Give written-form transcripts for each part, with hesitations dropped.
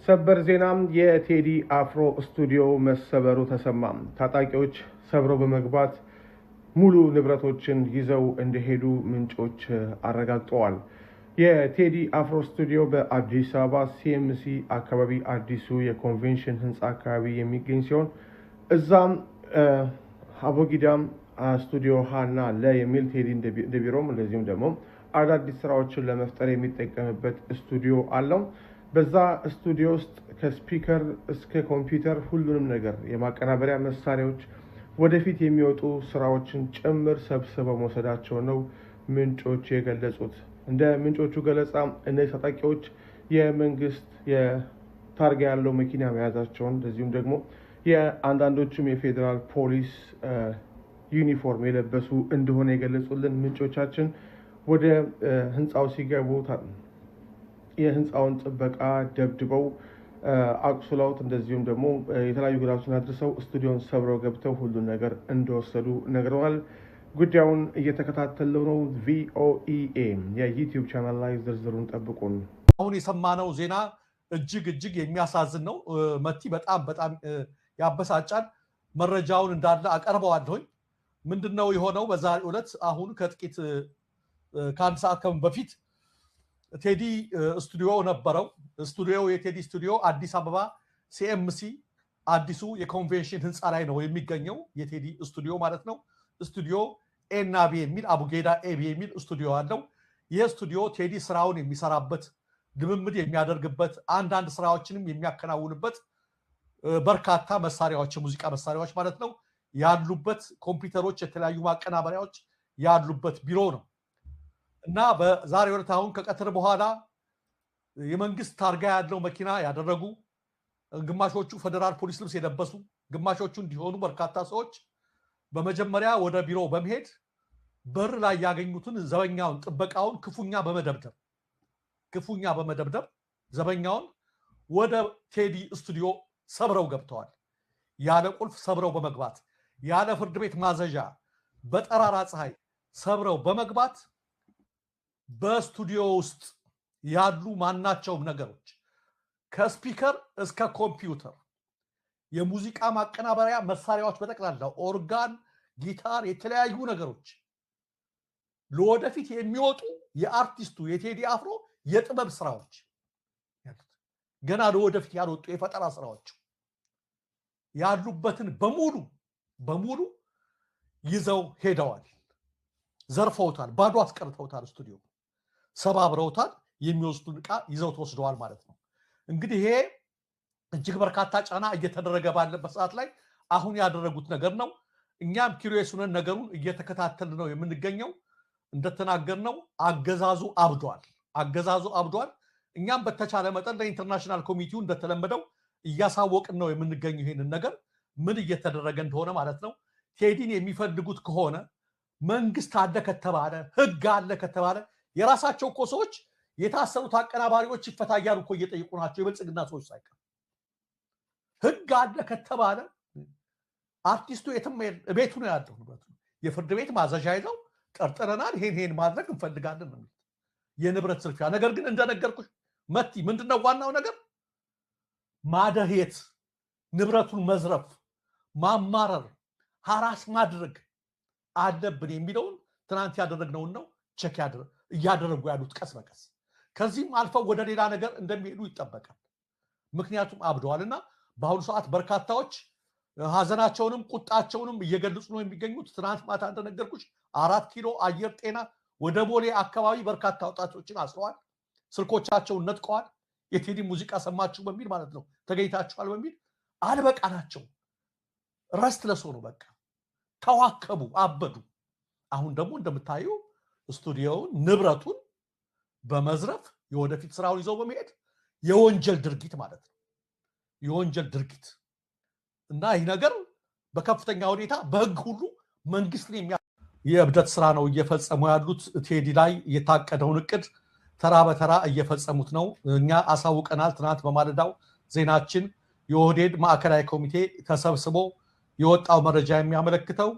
ሰበር ዜናም የቴዲ አፍሮ ስቱዲዮ መሰበሩ ተሰማ። ታጣቂዎች ሰብረው በመግባት ሙሉ ንብረቶችን ይዘው እንደሄዱ ምንጮች አረጋግጠዋል። የቴዲ አፍሮ ስቱዲዮ በአዲስ አበባ ሲኤምሲ አካባቢ አዲሱ የኮንቬንሽን ህንፃ አካባቢ የሚገኝ ሲሆን እዛም አቦጊዳም ስቱዲዮ ሃና ለየሚል ቴዲ እንደቢሮም እንደዚሁም ደግሞ አዳዲስ ስራዎችን ለመፍጠር የሚጠቀምበት ስቱዲዮ አለው። በዛ ስቱዲዮ ውስጥ ከስፒከር እስከ ኮምፒውተር ሁሉንም ነገር የማቀናበሪያ መሳሪያዎች ወደፊት የሚወጡ ስራዎችን ጭምር ሰብስበው መውሰዳቸው ነው ምንጮች የገለጹት። እንደ ምንጮቹ ገለጻ እነዚህ ታጣቂዎች የመንግስት የታርጋ ያለው መኪና መያዛቸውን እንደዚሁም ደግሞ የአንዳንዶቹም የፌዴራል ፖሊስ ዩኒፎርም የለበሱ እንደሆነ የገለጹልን ምንጮቻችን ወደ ህንፃው ሲገቡ የህንፃውን ጥበቃ ደብድበው አቁስለውት እንደዚሁም ደግሞ የተለያዩ ጉዳቶችን አድርሰው ስቱዲዮን ሰብረው ገብተው ሁሉን ነገር እንደወሰዱ ነግረዋል። ጉዳዩን እየተከታተለው ነው። ቪኦኤ የዩቲዩብ ቻናል ላይ ዝርዝሩን ጠብቁን። አሁን የሰማነው ዜና እጅግ የሚያሳዝን ነው። መቲ በጣም ያበሳጫል። መረጃውን እንዳለ አቀርበዋለሁ። ምንድነው የሆነው? በዛሬው ዕለት አሁን ከጥቂት ከአንድ ሰዓት በፊት ቴዲ ስቱዲዮ ነበረው። የቴዲ ስቱዲዮ አዲስ አበባ ሲኤምሲ አዲሱ የኮንቬንሽን ህንፃ ላይ ነው የሚገኘው። የቴዲ ስቱዲዮ ማለት ነው። ስቱዲዮ ኤና ቢ የሚል አቡጌዳ ኤቢ የሚል ስቱዲዮ አለው። ይህ ስቱዲዮ ቴዲ ስራውን የሚሰራበት፣ ልምምድ የሚያደርግበት፣ አንዳንድ ስራዎችንም የሚያከናውንበት በርካታ መሳሪያዎች፣ የሙዚቃ መሳሪያዎች ማለት ነው ያሉበት፣ ኮምፒውተሮች፣ የተለያዩ ማቀናበሪያዎች ያሉበት ቢሮ ነው እና በዛሬው ዕለት አሁን ከቀትር በኋላ የመንግስት ታርጋ ያለው መኪና ያደረጉ፣ ግማሾቹ ፌደራል ፖሊስ ልብስ የለበሱ፣ ግማሾቹ እንዲሆኑ በርካታ ሰዎች በመጀመሪያ ወደ ቢሮ በመሄድ በር ላይ ያገኙትን ዘበኛውን፣ ጥበቃውን ክፉኛ በመደብደብ ዘበኛውን ወደ ቴዲ ስቱዲዮ ሰብረው ገብተዋል። ያለ ቁልፍ ሰብረው በመግባት ያለ ፍርድ ቤት ማዘዣ በጠራራ ፀሐይ ሰብረው በመግባት በስቱዲዮ ውስጥ ያሉ ማናቸውም ነገሮች ከስፒከር እስከ ኮምፒውተር፣ የሙዚቃ ማቀናበሪያ መሳሪያዎች በጠቅላላ ኦርጋን፣ ጊታር፣ የተለያዩ ነገሮች ለወደፊት የሚወጡ የአርቲስቱ የቴዲ አፍሮ የጥበብ ስራዎች ገና ለወደፊት ያልወጡ የፈጠራ ስራዎች ያሉበትን በሙሉ ይዘው ሄደዋል። ዘርፈውታል፣ ባዶ አስቀርተውታል፣ ስቱዲዮ ሰባብረውታል። የሚወስዱን ዕቃ ይዘው ተወስደዋል ማለት ነው። እንግዲህ ይሄ እጅግ በርካታ ጫና እየተደረገ ባለበት ሰዓት ላይ አሁን ያደረጉት ነገር ነው። እኛም ኪሪየስ ሆነን ነገሩን እየተከታተልን ነው የምንገኘው። እንደተናገርነው አገዛዙ አብዷል። እኛም በተቻለ መጠን ለኢንተርናሽናል ኮሚቴው እንደተለመደው እያሳወቅን ነው የምንገኘው ይሄንን ነገር ምን እየተደረገ እንደሆነ ማለት ነው። ቴዲን የሚፈልጉት ከሆነ መንግስት አለ ከተባለ፣ ህግ አለ ከተባለ የራሳቸው እኮ ሰዎች የታሰሩት አቀናባሪዎች ይፈታያሉ እኮ እየጠየቁ ናቸው። የብልጽግና ሰዎች ሳይቀር ህግ አለ ከተባለ አርቲስቱ የትም ቤቱ ነው ያለው። የፍርድ ቤት ማዘዣ ይዘው ጠርጥረናል፣ ይሄን ማድረግ እንፈልጋለን ነው የንብረት ዝርፊያ። ነገር ግን እንደነገርኩሽ መቲ ምንድነው ዋናው ነገር? ማደህየት፣ ንብረቱን መዝረፍ፣ ማማረር፣ ሐራስ ማድረግ አለብን የሚለውን ትናንት ያደረግነውን ነው ቸክ እያደረጉ ያሉት ቀስ በቀስ። ከዚህም አልፈው ወደ ሌላ ነገር እንደሚሄዱ ይጠበቃል። ምክንያቱም አብደዋልና በአሁኑ ሰዓት በርካታዎች ሀዘናቸውንም ቁጣቸውንም እየገለጹ ነው የሚገኙት። ትናንት ማታ እንደነገርኩሽ 4 ኪሎ አየር ጤና ወደ ቦሌ አካባቢ በርካታ ወጣቶችን አስረዋል። ስልኮቻቸውን ነጥቀዋል። የቴዲ ሙዚቃ ሰማችሁ በሚል ማለት ነው ተገኝታችኋል በሚል አልበቃናቸው። ረስት ለሰው ነው በቃ ተዋከቡ፣ አበዱ። አሁን ደግሞ እንደምታዩ ስቱዲዮውን ንብረቱን በመዝረፍ የወደፊት ስራውን ይዘው በመሄድ የወንጀል ድርጊት ማለት ነው። የወንጀል ድርጊት እና ይህ ነገር በከፍተኛ ሁኔታ በህግ ሁሉ መንግስትን የእብደት ስራ ነው እየፈጸሙ ያሉት። ቴዲ ላይ የታቀደውን እቅድ ተራ በተራ እየፈጸሙት ነው። እኛ አሳውቀናል። ትናንት በማለዳው ዜናችን የኦህዴድ ማዕከላዊ ኮሚቴ ተሰብስቦ የወጣው መረጃ የሚያመለክተው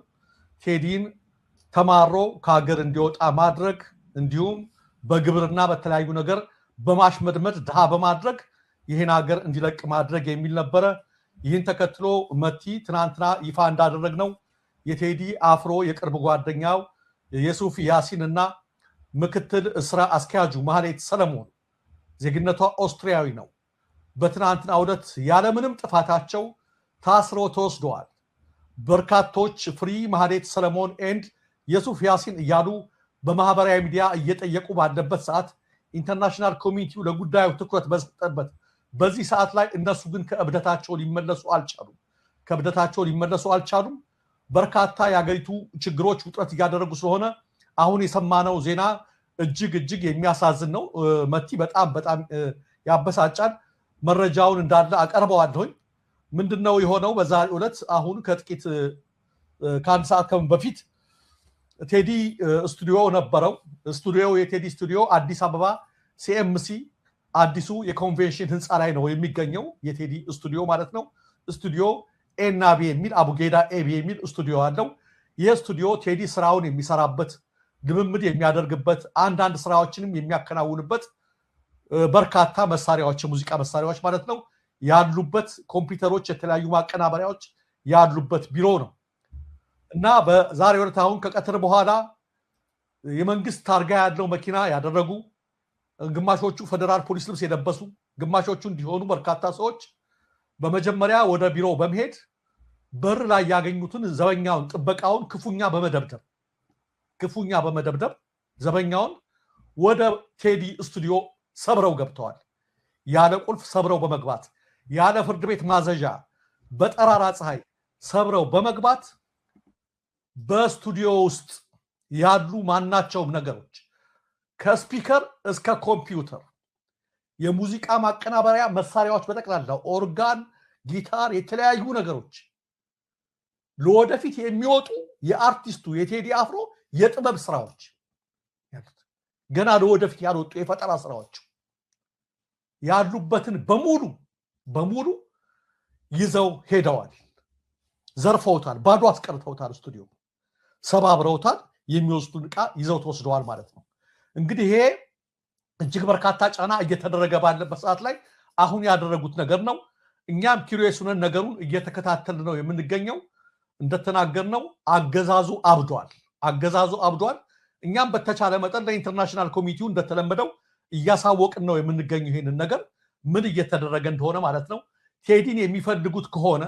ቴዲን ተማሮ ከሀገር እንዲወጣ ማድረግ እንዲሁም በግብርና በተለያዩ ነገር በማሽመድመድ ድሃ በማድረግ ይሄን ሀገር እንዲለቅ ማድረግ የሚል ነበረ። ይህን ተከትሎ መቲ ትናንትና ይፋ እንዳደረግነው የቴዲ አፍሮ የቅርብ ጓደኛው የሱፍ ያሲን እና ምክትል ስራ አስኪያጁ ማህሌት ሰለሞን ዜግነቷ ኦስትሪያዊ ነው። በትናንትናው ዕለት ያለምንም ጥፋታቸው ታስረው ተወስደዋል። በርካቶች ፍሪ ማህሌት ሰለሞን ኤንድ የሱፍ ያሲን እያሉ በማህበራዊ ሚዲያ እየጠየቁ ባለበት ሰዓት ኢንተርናሽናል ኮሚኒቲው ለጉዳዩ ትኩረት በሰጠበት በዚህ ሰዓት ላይ እነሱ ግን ከእብደታቸው ሊመለሱ አልቻሉም። በርካታ የሀገሪቱ ችግሮች ውጥረት እያደረጉ ስለሆነ አሁን የሰማነው ዜና እጅግ የሚያሳዝን ነው። መቲ በጣም ያበሳጫል። መረጃውን እንዳለ አቀርበዋለሁኝ። ምንድነው የሆነው? በዛሬው ዕለት አሁን ከጥቂት ከአንድ ሰዓት በፊት ቴዲ ስቱዲዮ ነበረው። የቴዲ ስቱዲዮ አዲስ አበባ ሲኤምሲ አዲሱ የኮንቬንሽን ህንፃ ላይ ነው የሚገኘው። የቴዲ ስቱዲዮ ማለት ነው። ስቱዲዮ ኤና ቢ የሚል አቡጌዳ ኤቢ የሚል ስቱዲዮ አለው። ይህ ስቱዲዮ ቴዲ ስራውን የሚሰራበት፣ ልምምድ የሚያደርግበት፣ አንዳንድ ስራዎችንም የሚያከናውንበት በርካታ መሳሪያዎች፣ የሙዚቃ መሳሪያዎች ማለት ነው ያሉበት፣ ኮምፒውተሮች፣ የተለያዩ ማቀናበሪያዎች ያሉበት ቢሮ ነው እና በዛሬው ዕለት አሁን ከቀትር በኋላ የመንግስት ታርጋ ያለው መኪና ያደረጉ፣ ግማሾቹ ፌደራል ፖሊስ ልብስ የለበሱ፣ ግማሾቹ እንዲሆኑ በርካታ ሰዎች በመጀመሪያ ወደ ቢሮ በመሄድ በር ላይ ያገኙትን ዘበኛውን፣ ጥበቃውን ክፉኛ በመደብደብ ዘበኛውን ወደ ቴዲ ስቱዲዮ ሰብረው ገብተዋል። ያለ ቁልፍ ሰብረው በመግባት ያለ ፍርድ ቤት ማዘዣ በጠራራ ፀሐይ ሰብረው በመግባት በስቱዲዮ ውስጥ ያሉ ማናቸውም ነገሮች ከስፒከር እስከ ኮምፒውተር፣ የሙዚቃ ማቀናበሪያ መሳሪያዎች በጠቅላላ ኦርጋን፣ ጊታር፣ የተለያዩ ነገሮች ለወደፊት የሚወጡ የአርቲስቱ የቴዲ አፍሮ የጥበብ ስራዎች ገና ለወደፊት ያልወጡ የፈጠራ ስራዎች ያሉበትን በሙሉ ይዘው ሄደዋል። ዘርፈውታል፣ ባዶ አስቀርተውታል፣ ስቱዲዮ ሰባብረውታል። የሚወስዱን ዕቃ ይዘው ተወስደዋል ማለት ነው። እንግዲህ ይሄ እጅግ በርካታ ጫና እየተደረገ ባለበት ሰዓት ላይ አሁን ያደረጉት ነገር ነው። እኛም ኪሪየስ ሆነን ነገሩን እየተከታተልን ነው የምንገኘው። እንደተናገርነው አገዛዙ አብዷል። እኛም በተቻለ መጠን ለኢንተርናሽናል ኮሚኒቲው እንደተለመደው እያሳወቅን ነው የምንገኘው ይሄንን ነገር ምን እየተደረገ እንደሆነ ማለት ነው። ቴዲን የሚፈልጉት ከሆነ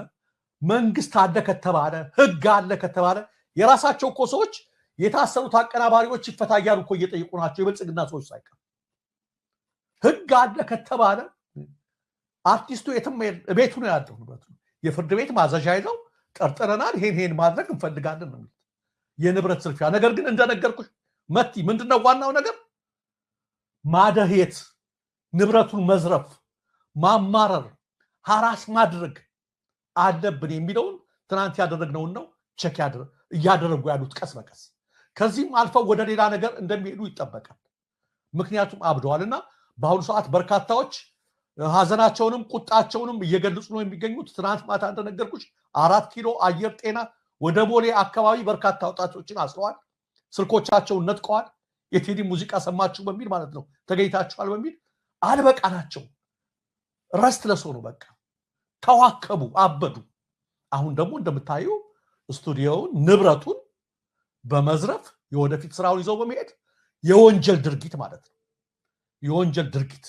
መንግስት አለ ከተባለ፣ ህግ አለ ከተባለ የራሳቸው እኮ ሰዎች የታሰሩት አቀናባሪዎች ይፈታያሉ እኮ እየጠየቁ ናቸው። የብልጽግና ሰዎች ሳይቀር ህግ አለ ከተባለ አርቲስቱ የትም ቤቱ ነው ያለው። የፍርድ ቤት ማዘዣ ይዘው ጠርጥረናል፣ ይሄን ማድረግ እንፈልጋለን ነው የንብረት ዝርፊያ። ነገር ግን እንደነገርኩሽ መቲ ምንድነው ዋናው ነገር? ማደህየት፣ ንብረቱን መዝረፍ፣ ማማረር፣ ሐራስ ማድረግ አለብን የሚለውን ትናንት ያደረግነውን ነው ቸክ እያደረጉ ያሉት ቀስ በቀስ። ከዚህም አልፈው ወደ ሌላ ነገር እንደሚሄዱ ይጠበቃል። ምክንያቱም አብደዋልና በአሁኑ ሰዓት በርካታዎች ሀዘናቸውንም ቁጣቸውንም እየገለጹ ነው የሚገኙት። ትናንት ማታ እንደነገርኩሽ 4 ኪሎ አየር ጤና ወደ ቦሌ አካባቢ በርካታ ወጣቶችን አስረዋል። ስልኮቻቸውን ነጥቀዋል። የቴዲ ሙዚቃ ሰማችሁ በሚል ማለት ነው፣ ተገኝታችኋል በሚል አልበቃናቸው። ረስት ለሰው ነው በቃ ተዋከቡ፣ አበዱ። አሁን ደግሞ እንደምታዩ ስቱዲዮውን፣ ንብረቱን በመዝረፍ የወደፊት ስራውን ይዘው በመሄድ የወንጀል ድርጊት ማለት ነው፣ የወንጀል ድርጊት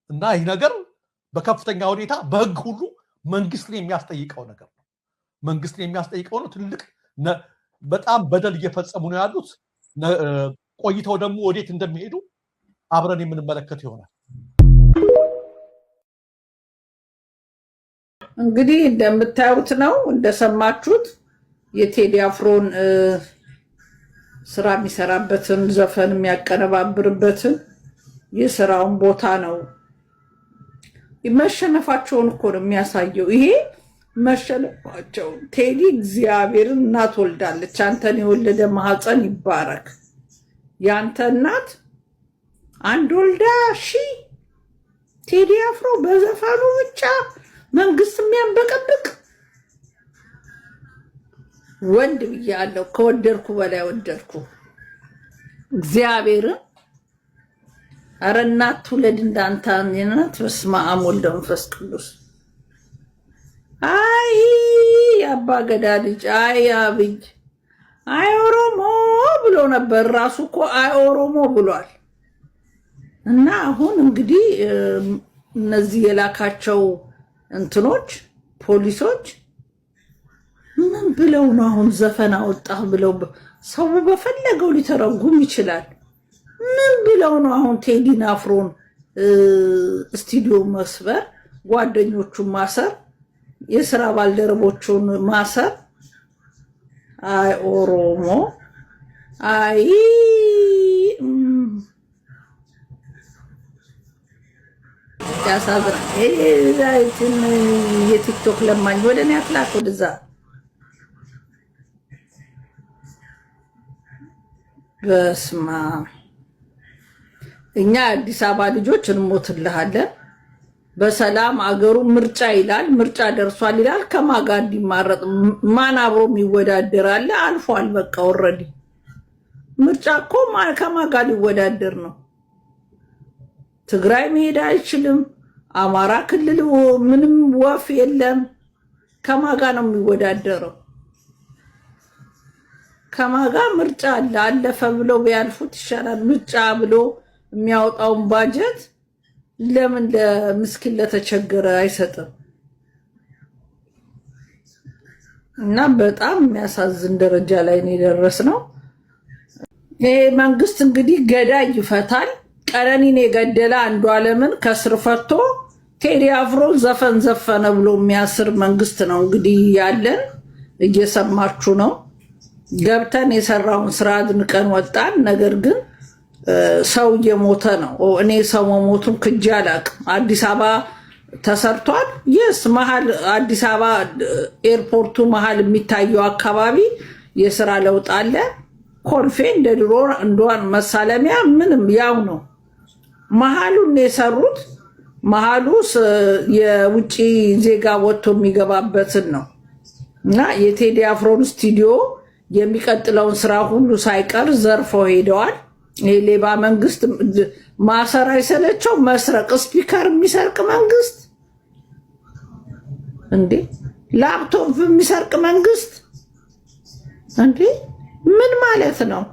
እና ይህ ነገር በከፍተኛ ሁኔታ በህግ ሁሉ መንግስትን የሚያስጠይቀው ነገር ነው። መንግስትን የሚያስጠይቀው ነው። ትልቅ በጣም በደል እየፈጸሙ ነው ያሉት። ቆይተው ደግሞ ወዴት እንደሚሄዱ አብረን የምንመለከት ይሆናል። እንግዲህ እንደምታዩት ነው፣ እንደሰማችሁት የቴዲ አፍሮን ስራ የሚሰራበትን ዘፈን የሚያቀነባብርበትን የስራውን ቦታ ነው። መሸነፋቸውን እኮ ነው የሚያሳየው። ይሄ መሸነፋቸው ቴዲ እግዚአብሔርን እናት ወልዳለች። አንተን የወለደ ማህፀን ይባረክ። ያንተ እናት አንድ ወልዳ ቴዲ አፍሮ በዘፈኑ ብቻ መንግስት የሚያንበቀብቅ ወንድ ብያለሁ። ከወደድኩ በላይ ወደድኩ እግዚአብሔርን። ኧረ እናት ትውለድ እንዳንተ እናት። በስመ አብ ወወልድ ወመንፈስ ቅዱስ። አይ አባ ገዳ ልጅ አይ አብይ አይ ኦሮሞ ብሎ ነበር ራሱ እኮ አይ ኦሮሞ ብሏል። እና አሁን እንግዲህ እነዚህ የላካቸው እንትኖች ፖሊሶች ምን ብለው ነው አሁን ዘፈን አወጣህ ብለው ሰው በፈለገው ሊተረጉም ይችላል። ምን ብለው ነው አሁን ቴዲን አፍሮን ስቱዲዮ መስበር፣ ጓደኞቹን ማሰር፣ የሥራ ባልደረቦቹን ማሰር? አይ ኦሮሞ አይ ያሳዝናል። የቲክቶክ ለማኝ ወደ እኔ አትላክ ወደዛ። በስማ እኛ አዲስ አበባ ልጆች እንሞትልሃለን። በሰላም አገሩ ምርጫ ይላል፣ ምርጫ ደርሷል ይላል። ከማጋ እንዲማረጥ ማን አብሮ የሚወዳደር አለ? አልፏል በቃ ኦልሬዲ። ምርጫ እኮ ከማጋ ሊወዳደር ነው። ትግራይ መሄድ አይችልም። አማራ ክልል ምንም ወፍ የለም። ከማጋ ነው የሚወዳደረው? ከማጋ ምርጫ አለ። አለፈ ብለው ቢያልፉት ይሻላል። ምርጫ ብሎ የሚያወጣውን ባጀት ለምን ለምስኪን ለተቸገረ አይሰጥም? እና በጣም የሚያሳዝን ደረጃ ላይ ነው የደረስነው። ይሄ መንግስት እንግዲህ ገዳይ ይፈታል። ቀነኒን የገደለ አንዱዓለምን ከስር ፈቶ ቴዲ አፍሮ ዘፈን ዘፈነ ብሎ የሚያስር መንግስት ነው እንግዲህ ያለን። እየሰማችሁ ነው። ገብተን የሰራውን ስራ አድንቀን ወጣን። ነገር ግን ሰው እየሞተ ነው። እኔ ሰው መሞቱን ክጄ አላቅም። አዲስ አበባ ተሰርቷል። የስ መሀል አዲስ አበባ ኤርፖርቱ መሀል የሚታየው አካባቢ የስራ ለውጥ አለ። ኮልፌ እንደ ድሮ እንደዋን መሳለሚያ ምንም ያው ነው። መሀሉን የሰሩት መሀሉ የውጪ ዜጋ ወጥቶ የሚገባበትን ነው። እና የቴዲ አፍሮን ስቱዲዮ የሚቀጥለውን ስራ ሁሉ ሳይቀር ዘርፈው ሄደዋል። ሌባ መንግስት ማሰር አይሰለቸው? መስረቅ ስፒከር የሚሰርቅ መንግስት እንዴ! ላፕቶፕ የሚሰርቅ መንግስት እንዴ! ምን ማለት ነው?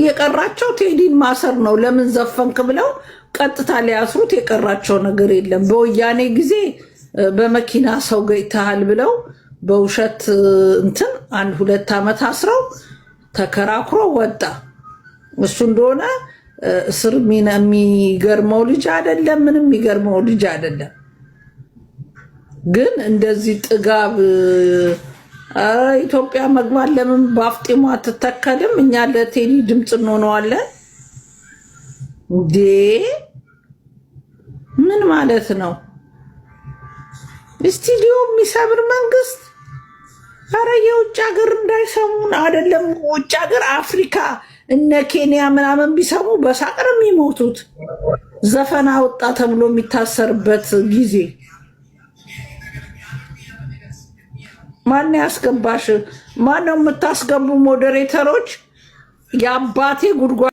የቀራቸው ቴዲን ማሰር ነው። ለምን ዘፈንክ ብለው ቀጥታ ሊያስሩት የቀራቸው ነገር የለም። በወያኔ ጊዜ በመኪና ሰው ገይተሃል ብለው በውሸት እንትን 1-2 ዓመት አስረው ተከራክሮ ወጣ። እሱ እንደሆነ እስር የሚገርመው ልጅ አይደለም። ምንም የሚገርመው ልጅ አይደለም። ግን እንደዚህ ጥጋብ ኢትዮጵያ መግባት ለምን ባፍጢሟ አትተከልም? እኛ ለቴዲ ድምፅ እንሆነዋለን እንዴ? ምን ማለት ነው? ስቱዲዮ የሚሰብር መንግስት። ኧረ የውጭ ሀገር እንዳይሰሙን አይደለም። ውጭ ሀገር አፍሪካ እነ ኬንያ ምናምን ቢሰሙ በሳቅር የሚሞቱት። ዘፈን አወጣ ተብሎ የሚታሰርበት ጊዜ ማን ያስገባሽ? ማነው የምታስገቡ? ሞዴሬተሮች የአባቴ ጉድጓድ